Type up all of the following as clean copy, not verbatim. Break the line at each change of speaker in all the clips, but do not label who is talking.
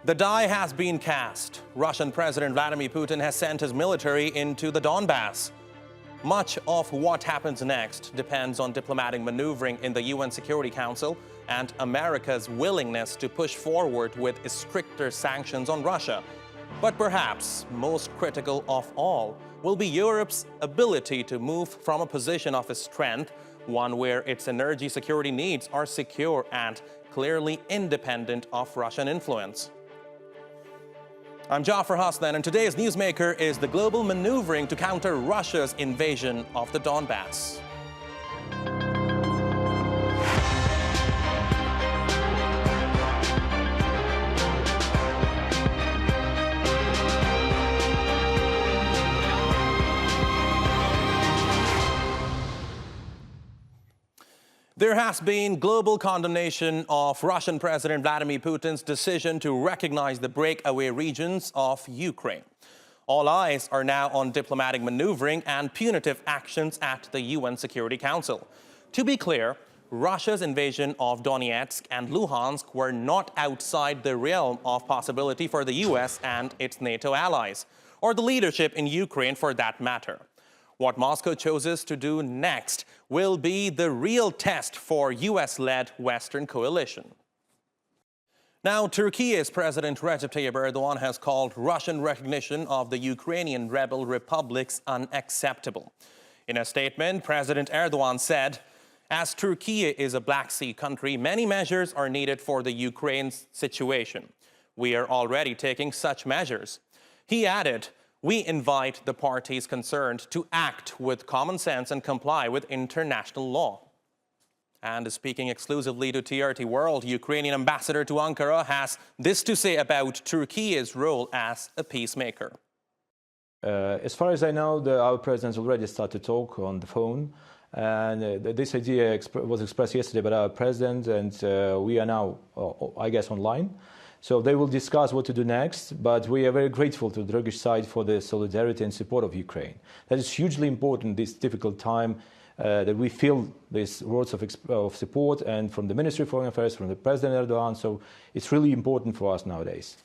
The die has been cast. Russian President Vladimir Putin has sent his military into the Donbass. Much of what happens next depends on diplomatic maneuvering in the UN Security Council and America's willingness to push forward with stricter sanctions on Russia. But perhaps most critical of all will be Europe's ability to move from a position of strength, one where its energy security needs are secure and clearly independent of Russian influence. I'm Jafar Hasnan, and today's newsmaker is the global maneuvering to counter Russia's invasion of the Donbass. There has been global condemnation of Russian President Vladimir Putin's decision to recognize the breakaway regions of Ukraine. All eyes are now on diplomatic maneuvering and punitive actions at the UN Security Council. To be clear, Russia's invasion of Donetsk and Luhansk were not outside the realm of possibility for the US and its NATO allies, or the leadership in Ukraine for that matter. What Moscow chooses to do next will be the real test for US-led Western coalition. Now, Turkey's President Recep Tayyip Erdogan has called Russian recognition of the Ukrainian rebel republics unacceptable. In a statement, President Erdogan said, "As Turkey is a Black Sea country, many measures are needed for the Ukraine's situation. We are already taking such measures." He added, "We invite the parties concerned to act with common sense and comply with international law." And speaking exclusively to TRT World, Ukrainian ambassador to Ankara has this to say about Turkey's role as a peacemaker.
As far as I know, our presidents already started to talk on the phone. And this idea was expressed yesterday by our president, and we are now, I guess, online. So they will discuss what to do next, but we are very grateful to the Turkish side for the solidarity and support of Ukraine. That is hugely important this difficult time, that we feel these words of support, and from the Ministry of Foreign Affairs, from the President Erdogan, so it's really important for us nowadays.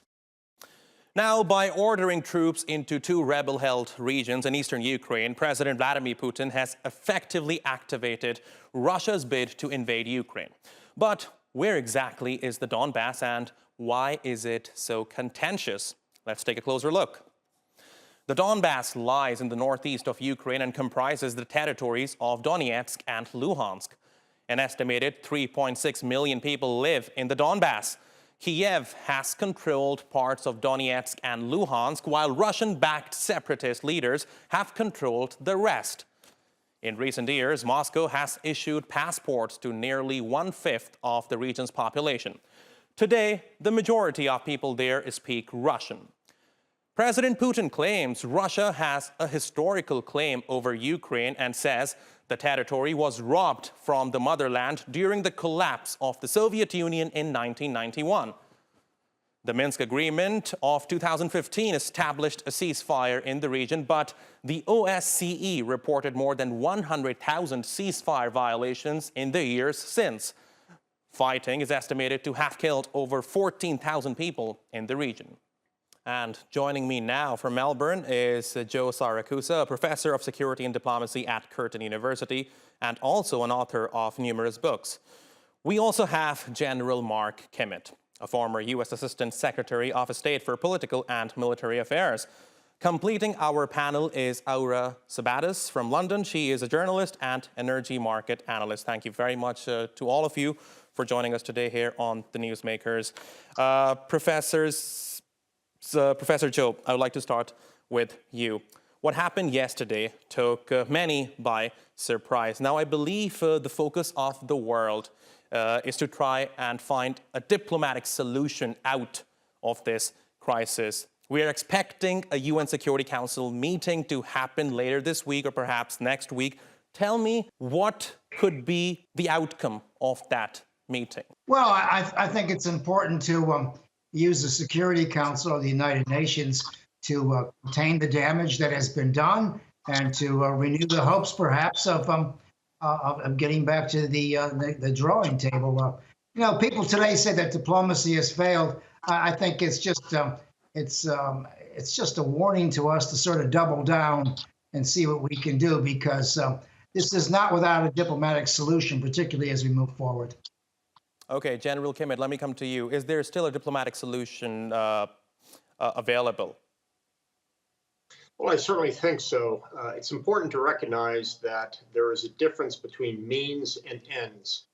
Now, by ordering troops into two rebel-held regions in eastern Ukraine, President Vladimir Putin has effectively activated Russia's bid to invade Ukraine. But where exactly is the Donbass, and why is it so contentious? Let's take a closer look. The Donbass lies in the northeast of Ukraine and comprises the territories of Donetsk and Luhansk. An estimated 3.6 million people live in the Donbass. Kiev has controlled parts of Donetsk and Luhansk, while Russian-backed separatist leaders have controlled the rest. In recent years, Moscow has issued passports to nearly 1/5 of the region's population. Today, the majority of people there speak Russian. President Putin claims Russia has a historical claim over Ukraine and says the territory was robbed from the motherland during the collapse of the Soviet Union in 1991. The Minsk Agreement of 2015 established a ceasefire in the region, but the OSCE reported more than 100,000 ceasefire violations in the years since. Fighting is estimated to have killed over 14,000 people in the region. And joining me now from Melbourne is Joe Siracusa, a professor of security and diplomacy at Curtin University and also an author of numerous books. We also have General Mark Kimmitt, a former U.S. Assistant Secretary of State for Political and Military Affairs. Completing our panel is Aura Sabadus from London. She is a journalist and energy market analyst. Thank you very much to all of you for joining us today here on The Newsmakers. Professor Joe, I would like to start with you. What happened yesterday took many by surprise. Now, I believe the focus of the world is to try and find a diplomatic solution out of this crisis. We are expecting a UN Security Council meeting to happen later this week or perhaps next week. Tell me, what could be the outcome of that meeting?
Well, I think it's important to use the Security Council of the United Nations to contain the damage that has been done and to renew the hopes, perhaps, of getting back to the drawing table. You know, people today say that diplomacy has failed. I think it's just a warning to us to sort of double down and see what we can do, because this is not without a diplomatic solution, particularly as we move forward.
Okay, General Kimmitt, let me come to you. Is there still a diplomatic solution available?
Well, I certainly think so. It's important to recognize that there is a difference between means and ends.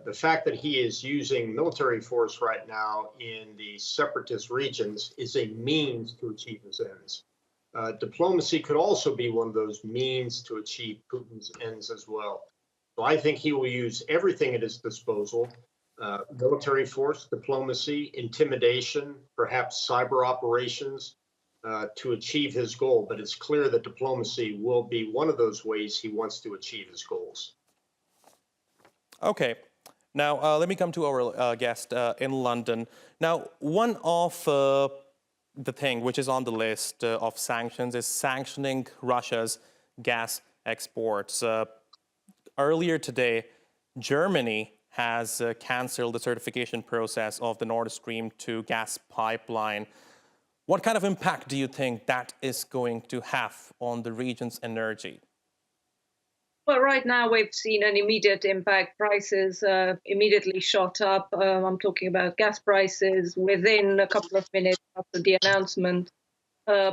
The fact that he is using military force right now in the separatist regions is a means to achieve his ends. Diplomacy could also be one of those means to achieve Putin's ends as well. So I think he will use everything at his disposal, military force, diplomacy, intimidation, perhaps cyber operations, to achieve his goal. But it's clear that diplomacy will be one of those ways he wants to achieve his goals.
Okay. Now, let me come to our guest in London. Now, one of the thing which is on the list of sanctions is sanctioning Russia's gas exports. Earlier today, Germany has canceled the certification process of the Nord Stream 2 gas pipeline. What kind of impact do you think that is going to have on the region's energy?
Well, right now we've seen an immediate impact. Prices immediately shot up. I'm talking about gas prices within a couple of minutes after the announcement.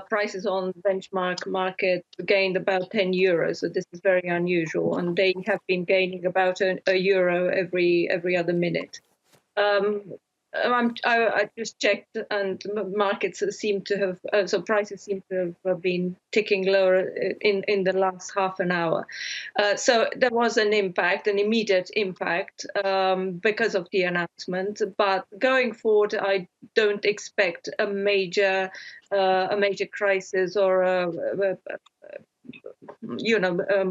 Prices on benchmark market gained about 10 euros. So this is very unusual, and they have been gaining about a euro every other minute. I just checked, and markets seem to have, so prices seem to have been ticking lower in the last half an hour. So there was an impact, an immediate impact because of the announcement. But going forward, I don't expect a major crisis or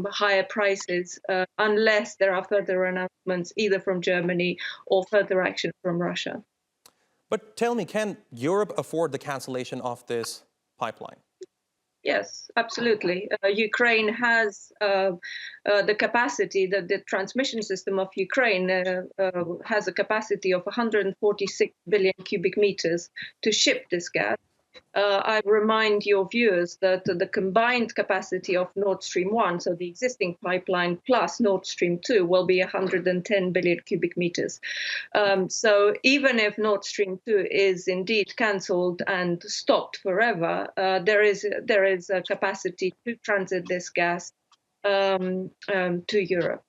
higher prices unless there are further announcements either from Germany or further action from Russia.
But tell me, can Europe afford the cancellation of this pipeline?
Yes, absolutely. Ukraine has the capacity, the transmission system of Ukraine has a capacity of 146 billion cubic meters to ship this gas. I remind your viewers that the combined capacity of Nord Stream 1, so the existing pipeline plus Nord Stream 2, will be 110 billion cubic meters. So even if Nord Stream 2 is indeed cancelled and stopped forever, there is a capacity to transit this gas to Europe.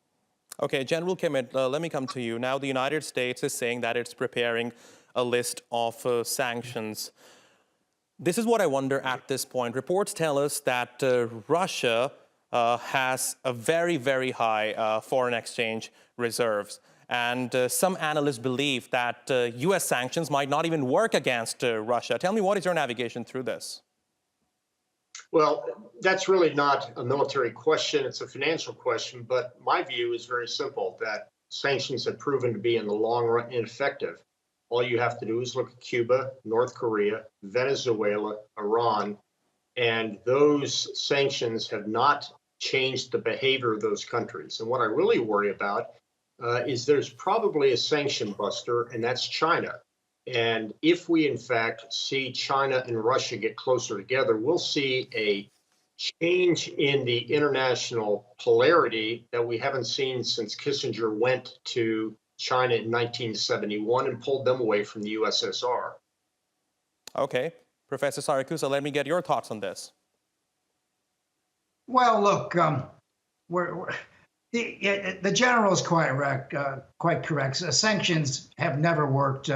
Okay, General Kimmitt, let me come to you. Now, the United States is saying that it's preparing a list of sanctions. This is what I wonder at this point. Reports tell us that Russia has a very, very high foreign exchange reserves. And some analysts believe that U.S. sanctions might not even work against Russia. Tell me, what is your navigation through this?
Well, that's really not a military question. It's a financial question. But my view is very simple, that sanctions have proven to be in the long run ineffective. All you have to do is look at Cuba, North Korea, Venezuela, Iran, and those sanctions have not changed the behavior of those countries. And what I really worry about is there's probably a sanction buster, and that's China. And if we, in fact, see China and Russia get closer together, we'll see a change in the international polarity that we haven't seen since Kissinger went to China in 1971 and pulled them away from the USSR.
Okay. Professor Siracusa, let me get your thoughts on this.
Well, look, the general is quite correct. Sanctions have never worked.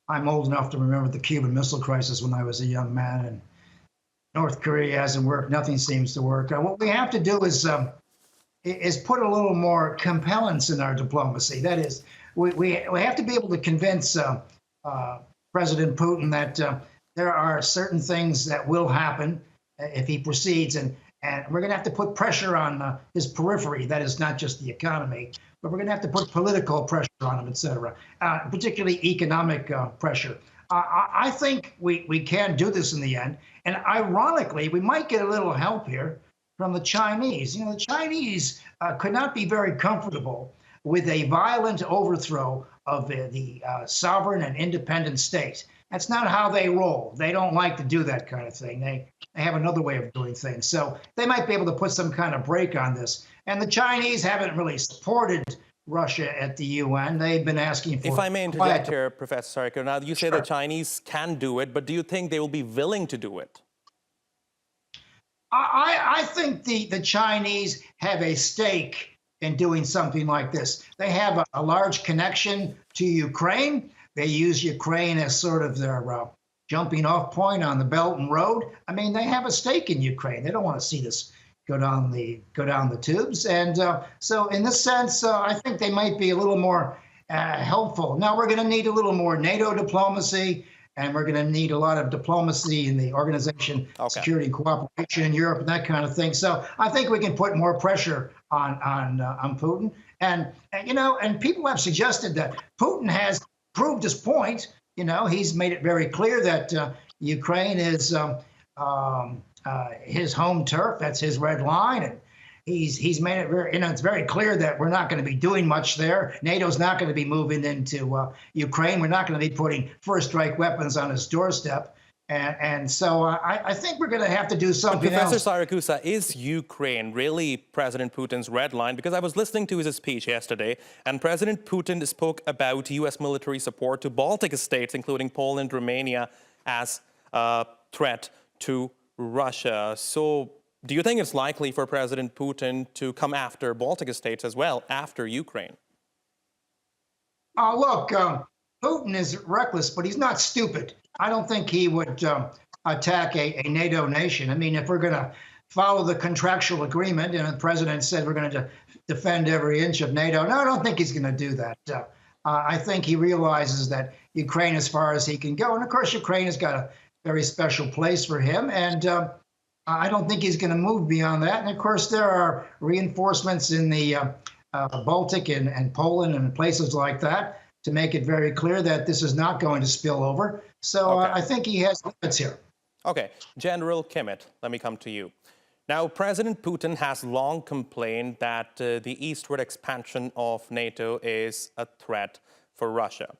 I'm old enough to remember the Cuban Missile Crisis when I was a young man, and North Korea hasn't worked. Nothing seems to work. What we have to do is put a little more compellence in our diplomacy. That is, we have to be able to convince President Putin that there are certain things that will happen if he proceeds, and we're going to have to put pressure on his periphery. That is not just the economy, but we're going to have to put political pressure on him, et cetera, particularly economic pressure. I think we can do this in the end. And ironically, we might get a little help here from the Chinese. You know, the Chinese could not be very comfortable with a violent overthrow of the sovereign and independent state. That's not how they roll. They don't like to do that kind of thing. They have another way of doing things. So they might be able to put some kind of break on this. And the Chinese haven't really supported Russia at the UN. They've been asking for.
If I may interject here, Professor Siracusa, now you say
Sure.
the Chinese can do it, but do you think they will be willing to do it?
I think the Chinese have a stake in doing something like this. They have a large connection to Ukraine. They use Ukraine as sort of their jumping off point on the Belt and Road. I mean, they have a stake in Ukraine. They don't want to see this go down the tubes. And so in this sense, I think they might be a little more helpful. Now, we're going to need a little more NATO diplomacy, and we're going to need a lot of diplomacy in the organization, security and cooperation in Europe and that kind of thing. So I think we can put more pressure on Putin. And people have suggested that Putin has proved his point. He's made it very clear that Ukraine is his home turf. That's his red line. And he's made it very, it's very clear that we're not going to be doing much there. NATO's not going to be moving into Ukraine. We're not going to be putting first strike weapons on his doorstep. And so I think we're going to have to do something
Professor
else.
Siracusa, is Ukraine really President Putin's red line? Because I was listening to his speech yesterday, and President Putin spoke about U.S. military support to Baltic states, including Poland, Romania, as a threat to Russia. So do you think it's likely for President Putin to come after Baltic states as well after Ukraine?
Look, Putin is reckless, but he's not stupid. I don't think he would attack a NATO nation. I mean, if we're going to follow the contractual agreement, and the president said we're going to defend every inch of NATO, no, I don't think he's going to do that. I think he realizes that Ukraine, as far as he can go, and of course, Ukraine has got a very special place for him, and I don't think he's going to move beyond that. And of course, there are reinforcements in the Baltic and Poland and places like that to make it very clear that this is not going to spill over. So I think he has limits here.
Okay, General Kimmitt, let me come to you. Now, President Putin has long complained that the eastward expansion of NATO is a threat for Russia.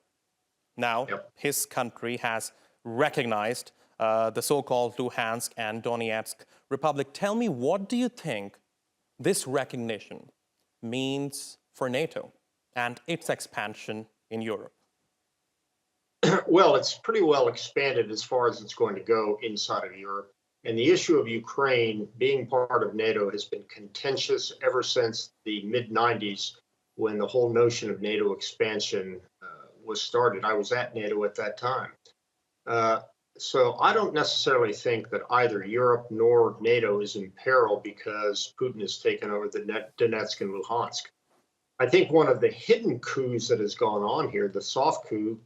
Now, his country has recognized the so-called Luhansk and Donetsk Republic. Tell me, what do you think this recognition means for NATO and its expansion in Europe?
Well, it's pretty well expanded as far as it's going to go inside of Europe. And the issue of Ukraine being part of NATO has been contentious ever since the mid-90s, when the whole notion of NATO expansion was started. I was at NATO at that time. So I don't necessarily think that either Europe nor NATO is in peril because Putin has taken over the Donetsk and Luhansk. I think one of the hidden coups that has gone on here, the soft coup,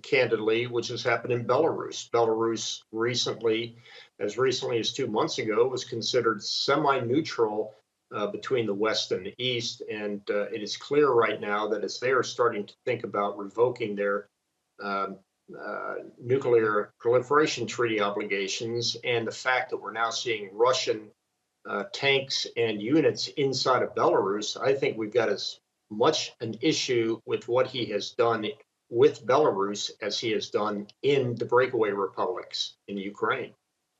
candidly, which has happened in Belarus. Belarus recently as 2 months ago, was considered semi-neutral between the West and the East. And it is clear right now that as they are starting to think about revoking their nuclear proliferation treaty obligations, and the fact that we're now seeing Russian tanks and units inside of Belarus, I think we've got as much an issue with what he has done with Belarus as he has done in the breakaway republics in Ukraine.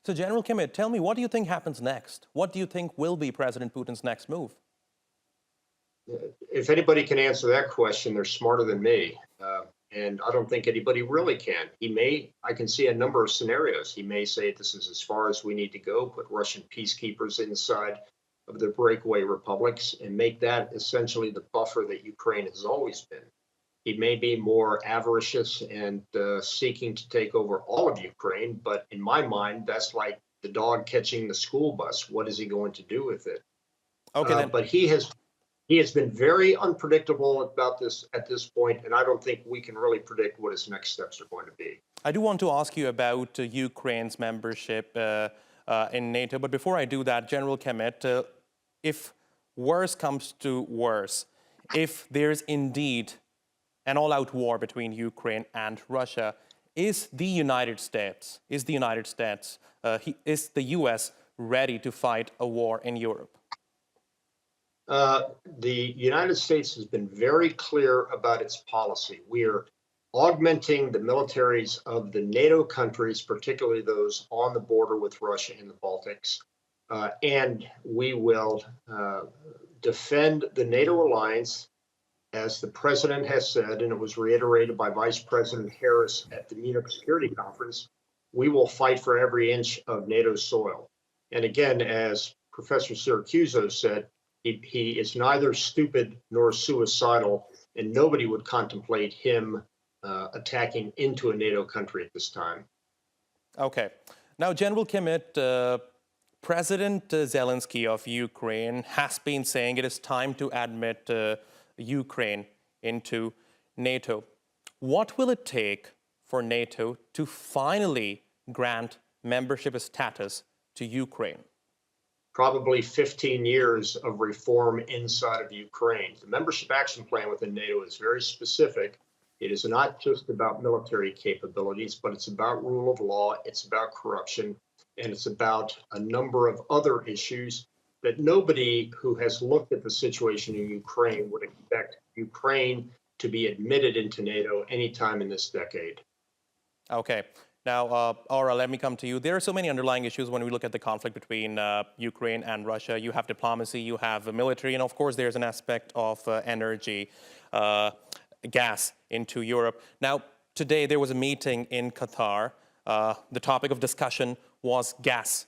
So, General Kimmitt, tell me, what do you think happens next? What do you think will be President Putin's next move?
If anybody can answer that question, they're smarter than me. And I don't think anybody really can. I can see a number of scenarios. He may say this is as far as we need to go, put Russian peacekeepers inside of the breakaway republics and make that essentially the buffer that Ukraine has always been. He may be more avaricious and seeking to take over all of Ukraine, but in my mind, that's like the dog catching the school bus. What is he going to do with it? Okay, but he has been very unpredictable about this at this point, and I don't think we can really predict what his next steps are going to be.
I do want to ask you about Ukraine's membership in NATO, but before I do that, General Kimmitt, if worse comes to worse, if there's indeed an all-out war between Ukraine and Russia, is the U.S. ready to fight a war in Europe?
The United States has been very clear about its policy. We are augmenting the militaries of the NATO countries, particularly those on the border with Russia in the Baltics. And we will defend the NATO alliance, as the president has said, and it was reiterated by Vice President Harris at the Munich Security Conference. We will fight for every inch of NATO soil. And again, as Professor Siracusa said, he is neither stupid nor suicidal, and nobody would contemplate him attacking into a NATO country at this time.
Okay. Now, General Kimmitt, President Zelensky of Ukraine has been saying it is time to admit Ukraine into NATO. What will it take for NATO to finally grant membership status to Ukraine?
Probably 15 years of reform inside of Ukraine. The membership action plan within NATO is very specific. It is not just about military capabilities, but it's about rule of law, it's about corruption, and it's about a number of other issues that nobody who has looked at the situation in Ukraine would expect Ukraine to be admitted into NATO anytime in this decade.
Okay. Now, Aura, let me come to you. There are so many underlying issues when we look at the conflict between Ukraine and Russia. You have diplomacy, you have military, and of course there's an aspect of energy, gas into Europe. Now, today there was a meeting in Qatar. The topic of discussion was gas.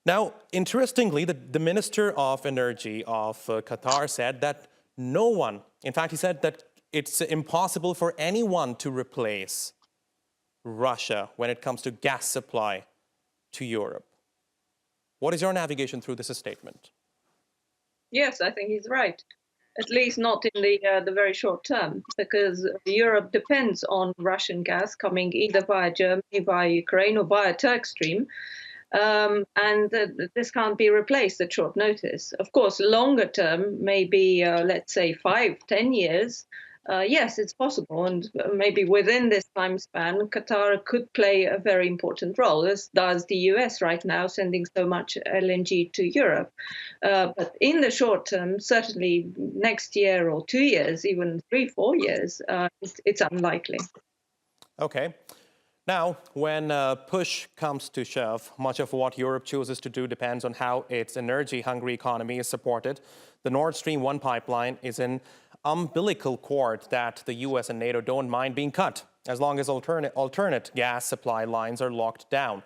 Now, interestingly, the Minister of Energy of Qatar said that no one, in fact, he said that it's impossible for anyone to replace Russia when it comes to gas supply to Europe. What is your navigation through this statement?
Yes, I think he's right. At least not in the very short term, because Europe depends on Russian gas coming either via Germany, via Ukraine, or via Turk Stream. And this can't be replaced at short notice. Of course, longer term, maybe, let's say 5-10 years, yes, it's possible. And maybe within this time span, Qatar could play a very important role, as does the US right now, sending so much LNG to Europe. But in the short term, certainly next year or 2 years, even 3-4 years, it's unlikely.
Okay. Now, when push comes to shove, much of what Europe chooses to do depends on how its energy-hungry economy is supported. The Nord Stream 1 pipeline is an umbilical cord that the US and NATO don't mind being cut, as long as alternate gas supply lines are locked down.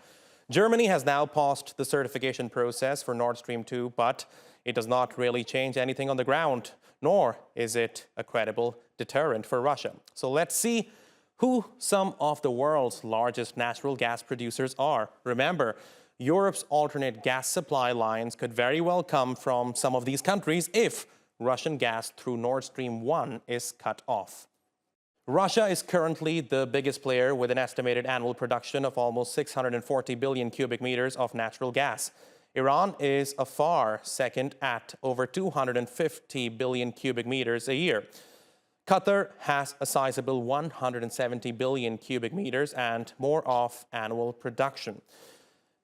Germany has now paused the certification process for Nord Stream 2, but it does not really change anything on the ground, nor is it a credible deterrent for Russia. So let's see who some of the world's largest natural gas producers are. Remember, Europe's alternate gas supply lines could very well come from some of these countries if Russian gas through Nord Stream 1 is cut off. Russia is currently the biggest player with an estimated annual production of almost 640 billion cubic meters of natural gas. Iran is a far second at over 250 billion cubic meters a year. Qatar has a sizable 170 billion cubic meters and more of annual production.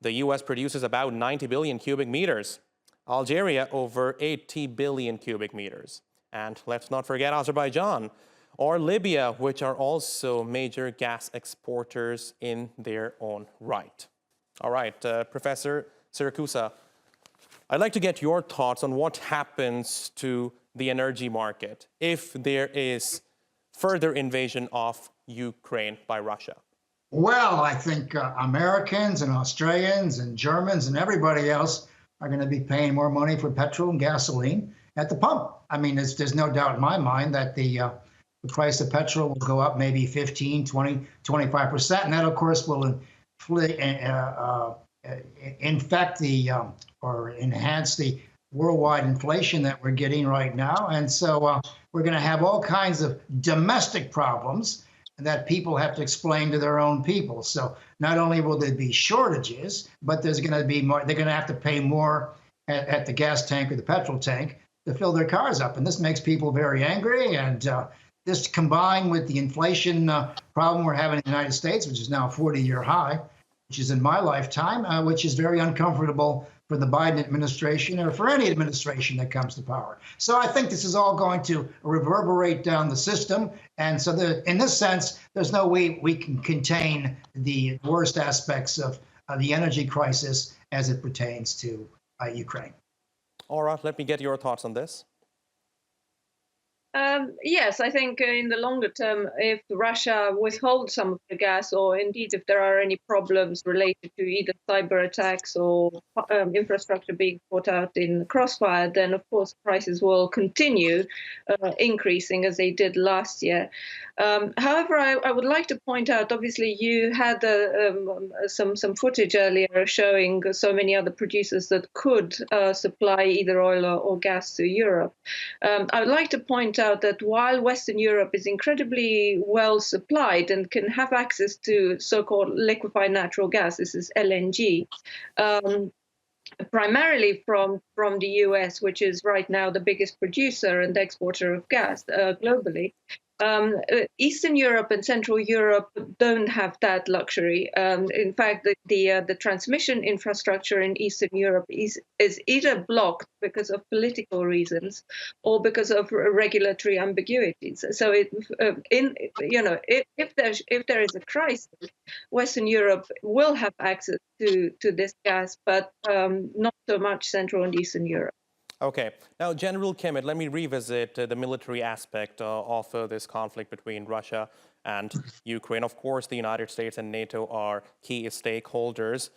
The US produces about 90 billion cubic meters. Algeria over 80 billion cubic meters. And let's not forget Azerbaijan or Libya, which are also major gas exporters in their own right. All right, Professor Siracusa, I'd like to get your thoughts on what happens to the energy market if there is further invasion of Ukraine by Russia.
Well, I think Americans and Australians and Germans and everybody else are going to be paying more money for petrol and gasoline at the pump. I mean, there's no doubt in my mind that the price of petrol will go up maybe 15, 20, 25%. And that, of course, will infect or enhance the worldwide inflation that we're getting right now. And so we're going to have all kinds of domestic problems that people have to explain to their own people. So not only will there be shortages, but there's going to be more, they're going to have to pay more at the gas tank or the petrol tank to fill their cars up. And this makes people very angry. And this combined with the inflation problem we're having in the United States, which is now a 40-year high, which is in my lifetime, which is very uncomfortable for the Biden administration or for any administration that comes to power. So I think this is all going to reverberate down the system. And so in this sense, there's no way we can contain the worst aspects of the energy crisis as it pertains to Ukraine.
All right, let me get your thoughts on this.
Yes, I think in the longer term, if Russia withholds some of the gas, or indeed if there are any problems related to either cyber attacks or infrastructure being caught out in crossfire, then of course prices will continue increasing as they did last year. However, I would like to point out, obviously, you had some footage earlier showing so many other producers that could supply either oil or gas to Europe. I would like to point out that while Western Europe is incredibly well supplied and can have access to so-called liquefied natural gas, this is LNG, primarily from the US, which is right now the biggest producer and exporter of gas globally. Eastern Europe and Central Europe don't have that luxury. In fact, the transmission infrastructure in Eastern Europe is either blocked because of political reasons or because of regulatory ambiguities. So, if there is a crisis, Western Europe will have access to this gas, but not so much Central and Eastern Europe.
Okay. Now, General Kimmitt, let me revisit the military aspect of this conflict between Russia and Ukraine. Of course, the United States and NATO are key stakeholders.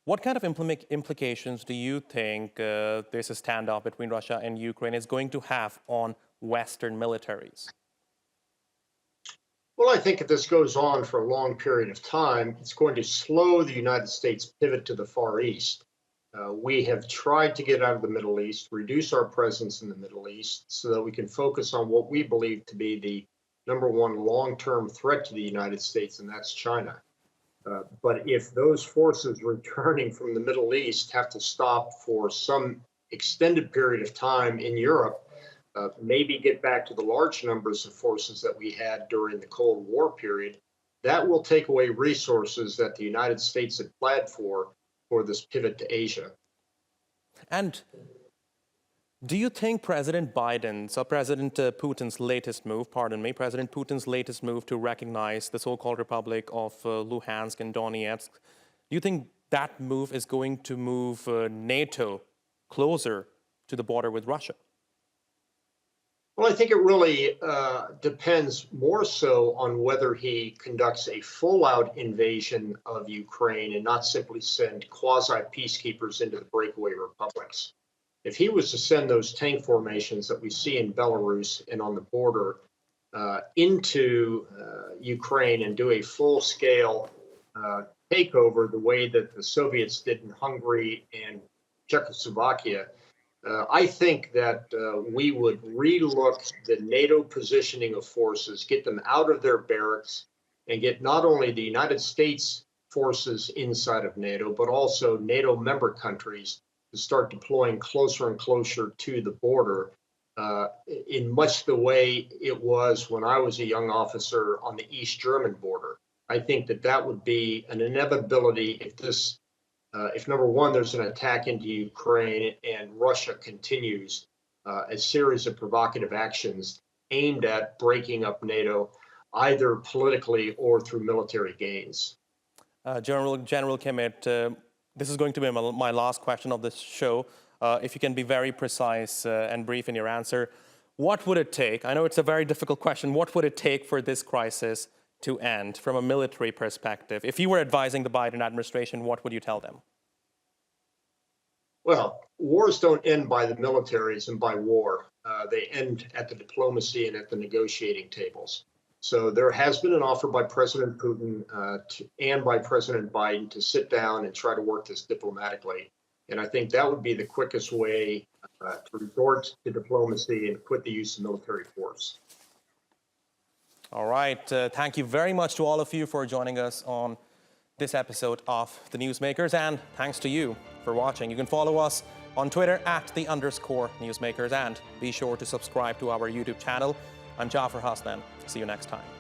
What kind of implications do you think this standoff between Russia and Ukraine is going to have on Western militaries?
Well, I think if this goes on for a long period of time, it's going to slow the United States' pivot to the Far East. We have tried to get out of the Middle East, reduce our presence in the Middle East so that we can focus on what we believe to be the number one long-term threat to the United States, and that's China. But if those forces returning from the Middle East have to stop for some extended period of time in Europe, maybe get back to the large numbers of forces that we had during the Cold War period, that will take away resources that the United States had planned for this pivot to Asia.
And do you think President Putin's latest move to recognize the so-called Republic of Luhansk and Donetsk, do you think that move is going to move NATO closer to the border with Russia?
Well, I think it really depends more so on whether he conducts a full-out invasion of Ukraine and not simply send quasi-peacekeepers into the breakaway republics. If he was to send those tank formations that we see in Belarus and on the border into Ukraine and do a full-scale takeover the way that the Soviets did in Hungary and Czechoslovakia, I think that we would relook the NATO positioning of forces, get them out of their barracks, and get not only the United States forces inside of NATO, but also NATO member countries to start deploying closer and closer to the border in much the way it was when I was a young officer on the East German border. I think that that would be an inevitability if number one, there's an attack into Ukraine and Russia continues a series of provocative actions aimed at breaking up NATO, either politically or through military gains.
General Kimmitt, this is going to be my last question of this show. If you can be very precise and brief in your answer, what would it take? I know it's a very difficult question. What would it take for this crisis to end from a military perspective? If you were advising the Biden administration, what would you tell them?
Well, wars don't end by the militaries and by war. They end at the diplomacy and at the negotiating tables. So there has been an offer by President Putin and by President Biden to sit down and try to work this diplomatically. And I think that would be the quickest way to resort to diplomacy and quit the use of military force.
All right. Thank you very much to all of you for joining us on this episode of The Newsmakers. And thanks to you for watching. You can follow us on Twitter @_Newsmakers and be sure to subscribe to our YouTube channel. I'm Jafar Hasnan. See you next time.